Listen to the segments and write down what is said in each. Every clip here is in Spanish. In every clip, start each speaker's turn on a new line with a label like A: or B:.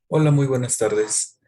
A: Hola, muy buenas tardes.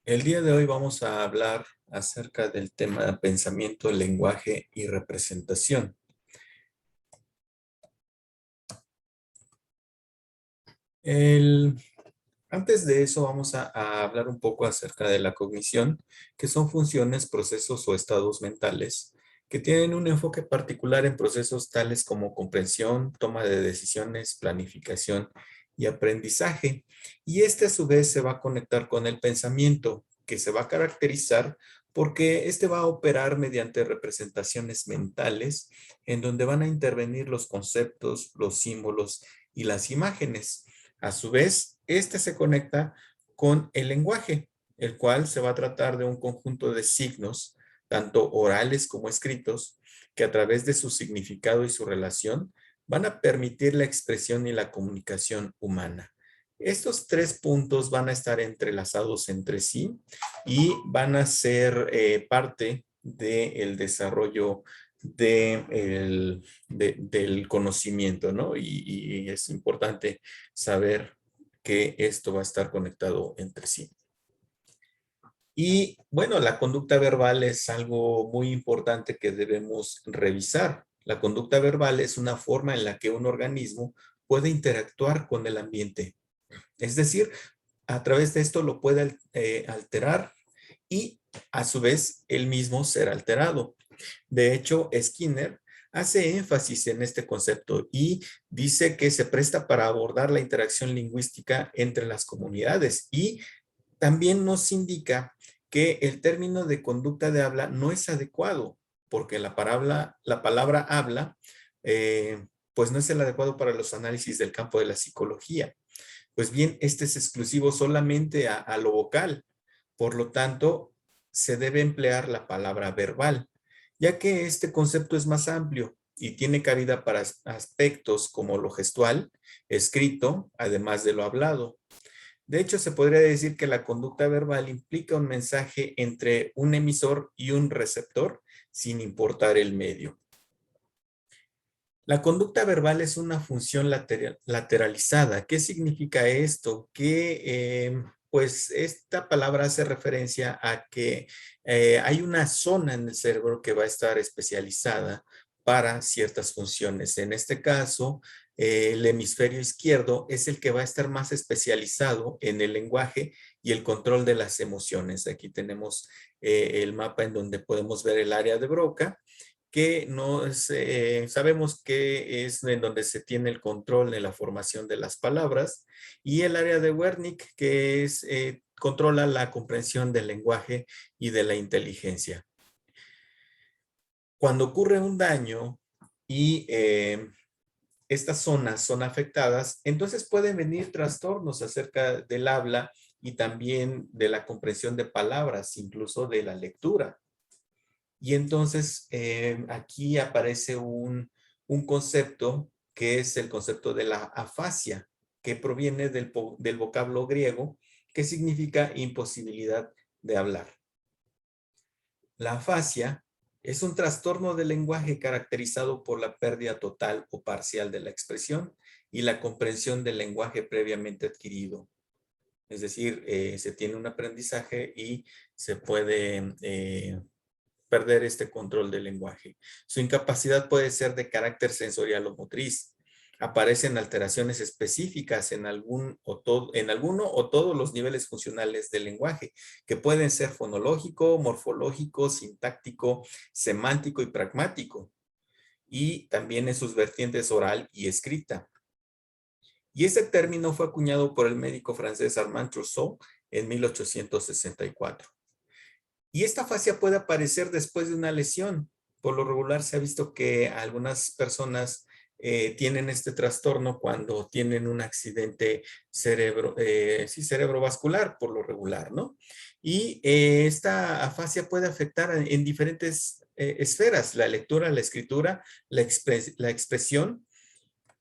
A: El día de hoy vamos a hablar acerca del tema pensamiento, lenguaje y representación. El- Antes de eso vamos a hablar un poco acerca de la cognición, que son funciones, procesos o estados mentales que tienen un enfoque particular en procesos tales como comprensión, toma de decisiones, planificación y aprendizaje. Y este a su vez se va a conectar con el pensamiento, que se va a caracterizar porque este va a operar mediante representaciones mentales en donde van a intervenir los conceptos, los símbolos y las imágenes. A su vez, este se conecta con el lenguaje, el cual se va a tratar de un conjunto de signos, tanto orales como escritos, que a través de su significado y su relación van a permitir la expresión y la comunicación humana. Estos tres puntos van a estar entrelazados entre sí y van a ser parte del desarrollo del conocimiento, ¿no? Y es importante saber que esto va a estar conectado entre sí. Y bueno, la conducta verbal es algo muy importante que debemos revisar. La conducta verbal es una forma en la que un organismo puede interactuar con el ambiente. Es decir, a través de esto lo puede alterar y a su vez el mismo ser alterado. De hecho, Skinner hace énfasis en este concepto y dice que se presta para abordar la interacción lingüística entre las comunidades y también nos indica que el término de conducta de habla no es adecuado porque la palabra habla pues no es el adecuado para los análisis del campo de la psicología. Pues bien, este es exclusivo solamente a lo vocal. Por lo tanto, se debe emplear la palabra verbal, ya que este concepto es más amplio y tiene cabida para aspectos como lo gestual, escrito, además de lo hablado. De hecho, se podría decir que la conducta verbal implica un mensaje entre un emisor y un receptor, sin importar el medio. La conducta verbal es una función lateralizada. ¿Qué significa esto? Que pues esta palabra hace referencia a que hay una zona en el cerebro que va a estar especializada para ciertas funciones. En este caso, el hemisferio izquierdo es el que va a estar más especializado en el lenguaje y el control de las emociones. Aquí tenemos el mapa en donde podemos ver el área de Broca que no sabemos que es en donde se tiene el control de la formación de las palabras, y el área de Wernicke, que es, controla la comprensión del lenguaje y de la inteligencia. Cuando ocurre un daño y estas zonas son afectadas, entonces pueden venir trastornos acerca del habla y también de la comprensión de palabras, incluso de la lectura. Y entonces aquí aparece un concepto que es el concepto de la afasia, que proviene del vocablo griego, que significa imposibilidad de hablar. La afasia es un trastorno del lenguaje caracterizado por la pérdida total o parcial de la expresión y la comprensión del lenguaje previamente adquirido. Es decir, se tiene un aprendizaje y se puede perder este control del lenguaje. Su incapacidad puede ser de carácter sensorial o motriz. Aparecen alteraciones específicas en alguno o todos los niveles funcionales del lenguaje, que pueden ser fonológico, morfológico, sintáctico, semántico y pragmático, y también en sus vertientes oral y escrita. Y este término fue acuñado por el médico francés Armand Trousseau en 1864. Y esta fascia puede aparecer después de una lesión. Por lo regular se ha visto que algunas personas tienen este trastorno cuando tienen un accidente sí, cerebrovascular, por lo regular, ¿no? Y esta afasia puede afectar en diferentes esferas: la lectura, la escritura, la expresión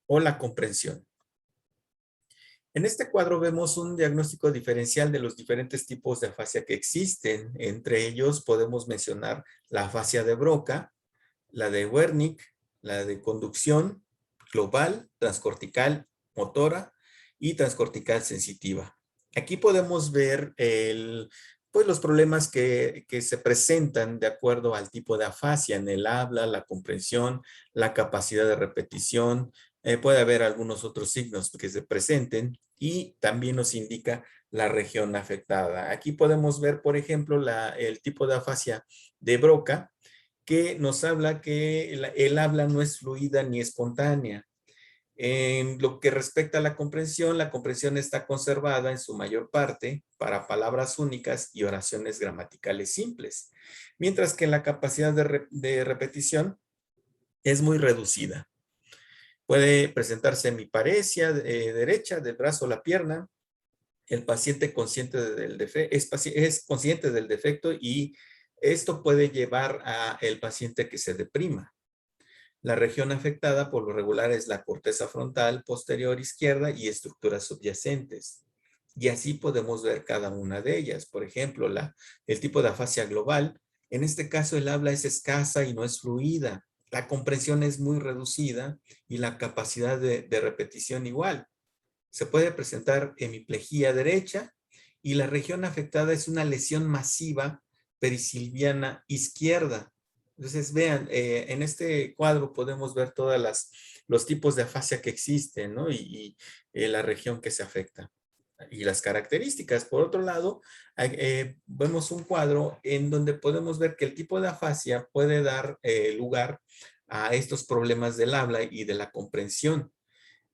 A: o la comprensión. En este cuadro vemos un diagnóstico diferencial de los diferentes tipos de afasia que existen. Entre ellos podemos mencionar la afasia de Broca, la de Wernicke, la de conducción global, transcortical motora y transcortical sensitiva. Aquí podemos ver pues los problemas que se presentan de acuerdo al tipo de afasia en el habla, la comprensión, la capacidad de repetición. Puede haber algunos otros signos que se presenten y también nos indica la región afectada. Aquí podemos ver, por ejemplo, el tipo de afasia de Broca, que nos habla que el habla no es fluida ni espontánea. En lo que respecta a la comprensión está conservada en su mayor parte para palabras únicas y oraciones gramaticales simples, mientras que la capacidad de repetición es muy reducida. Puede presentarse hemiparesia derecha del brazo o la pierna. El paciente es consciente del defecto y esto puede llevar a el paciente a que se deprima. La región afectada por lo regular es la corteza frontal posterior izquierda y estructuras subyacentes. Y así podemos ver cada una de ellas. Por ejemplo, el tipo de afasia global. En este caso, el habla es escasa y no es fluida. La comprensión es muy reducida y la capacidad de repetición igual. Se puede presentar hemiplegia derecha y la región afectada es una lesión masiva perisilviana izquierda. Entonces, vean, en este cuadro podemos ver los tipos de afasia que existen, ¿no? Y la región que se afecta y las características. Por otro lado, vemos un cuadro en donde podemos ver que el tipo de afasia puede dar lugar a estos problemas del habla y de la comprensión.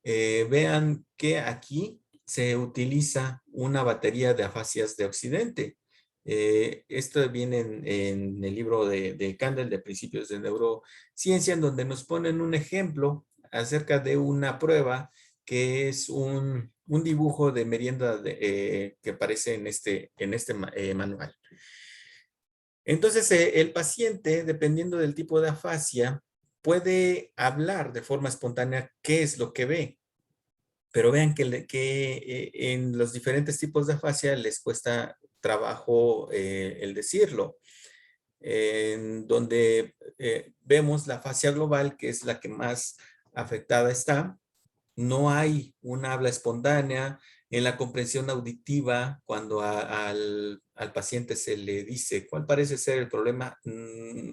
A: Vean que aquí se utiliza una batería de afasias de Occidente. Esto viene en el libro de Kandel de Principios de Neurociencia, en donde nos ponen un ejemplo acerca de una prueba que es un dibujo de merienda que aparece en este manual. Entonces, el paciente, dependiendo del tipo de afasia, puede hablar de forma espontánea qué es lo que ve. Pero vean que en los diferentes tipos de afasia les cuesta trabajo el decirlo. En donde vemos la afasia global, que es la que más afectada está, no hay una habla espontánea. En la comprensión auditiva, cuando al paciente se le dice cuál parece ser el problema,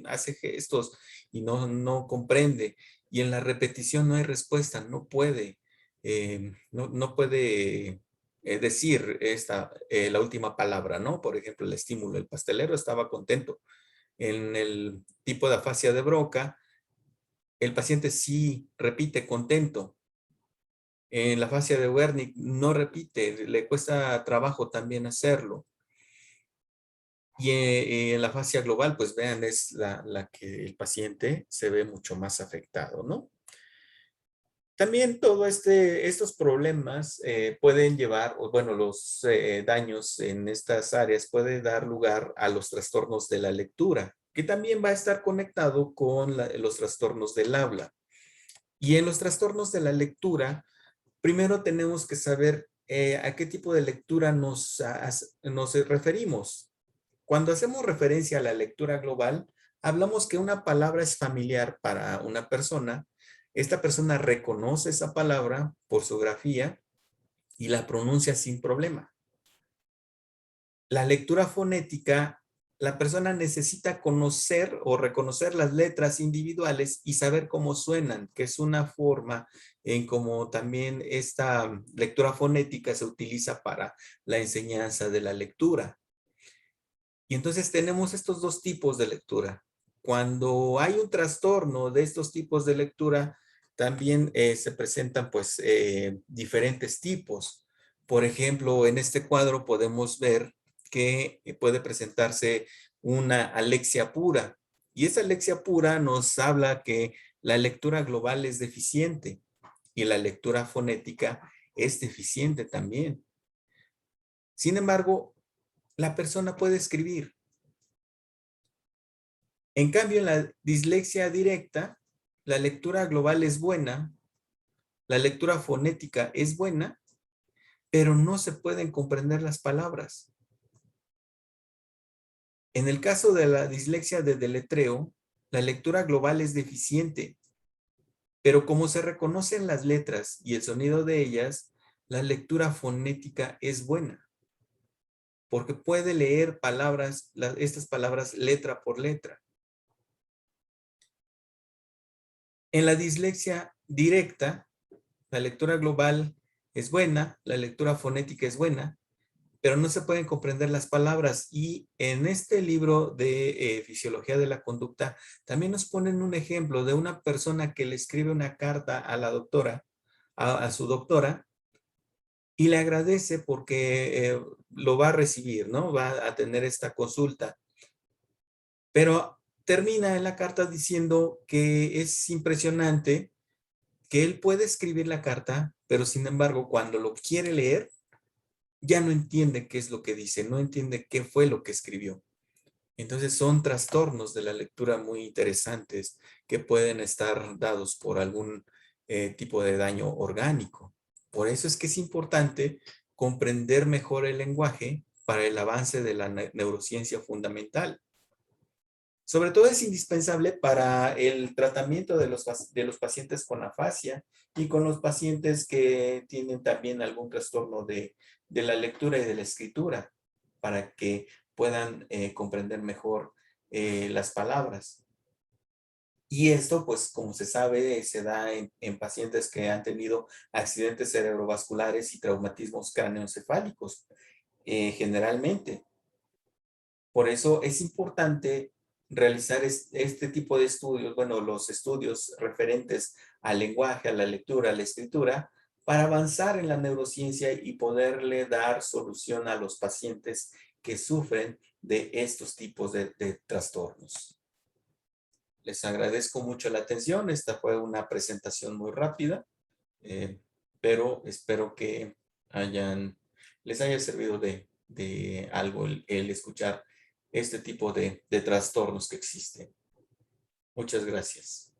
A: hace gestos y no comprende. Y en la repetición no hay respuesta, no puede, no puede decir la última palabra, ¿no? Por ejemplo, el estímulo, el pastelero estaba contento. En el tipo de afasia de Broca, el paciente sí repite contento. En la fascia de Wernicke no repite, le cuesta trabajo también hacerlo. Y en la fascia global, pues vean, es la que el paciente se ve mucho más afectado, ¿no? También estos problemas pueden llevar, o bueno, los daños en estas áreas puede dar lugar a los trastornos de la lectura, que también va a estar conectado con los trastornos del habla. Y en los trastornos de la lectura, primero tenemos que saber a qué tipo de lectura nos referimos. Cuando hacemos referencia a la lectura global, hablamos que una palabra es familiar para una persona. Esta persona reconoce esa palabra por su grafía y la pronuncia sin problema. La lectura fonética, la persona necesita conocer o reconocer las letras individuales y saber cómo suenan, que es una forma en cómo también esta lectura fonética se utiliza para la enseñanza de la lectura. Y entonces tenemos estos dos tipos de lectura. Cuando hay un trastorno de estos tipos de lectura, también se presentan pues diferentes tipos. Por ejemplo, en este cuadro podemos ver que puede presentarse una alexia pura. Y esa alexia pura nos habla que la lectura global es deficiente y la lectura fonética es deficiente también. Sin embargo, la persona puede escribir. En cambio, en la dislexia directa, la lectura global es buena, la lectura fonética es buena, pero no se pueden comprender las palabras. En el caso de la dislexia de deletreo, la lectura global es deficiente, pero como se reconocen las letras y el sonido de ellas, la lectura fonética es buena. porque puede leer palabras, estas palabras letra por letra. En la dislexia directa, la lectura global es buena, la lectura fonética es buena, pero no se pueden comprender las palabras. Y en este libro de Fisiología de la Conducta, también nos ponen un ejemplo de una persona que le escribe una carta a la doctora, a su doctora, y le agradece porque lo va a recibir, ¿no? Va a tener esta consulta. Pero termina en la carta diciendo que es impresionante que él puede escribir la carta, pero sin embargo, cuando lo quiere leer, ya no entiende qué es lo que dice, no entiende qué fue lo que escribió. Entonces son trastornos de la lectura muy interesantes que pueden estar dados por algún tipo de daño orgánico. Por eso es que es importante comprender mejor el lenguaje para el avance de la neurociencia fundamental. Sobre todo es indispensable para el tratamiento de los pacientes con afasia y con los pacientes que tienen también algún trastorno de la lectura y de la escritura, para que puedan comprender mejor las palabras. Y esto, pues, como se sabe, se da en pacientes que han tenido accidentes cerebrovasculares y traumatismos cráneoencefálicos, generalmente. Por eso es importante realizar este tipo de estudios, bueno, los estudios referentes al lenguaje, a la lectura, a la escritura, para avanzar en la neurociencia y poderle dar solución a los pacientes que sufren de estos tipos de trastornos. Les agradezco mucho la atención. Esta fue una presentación muy rápida, eh, pero espero que les haya servido de algo el escuchar este tipo de trastornos que existen. Muchas gracias.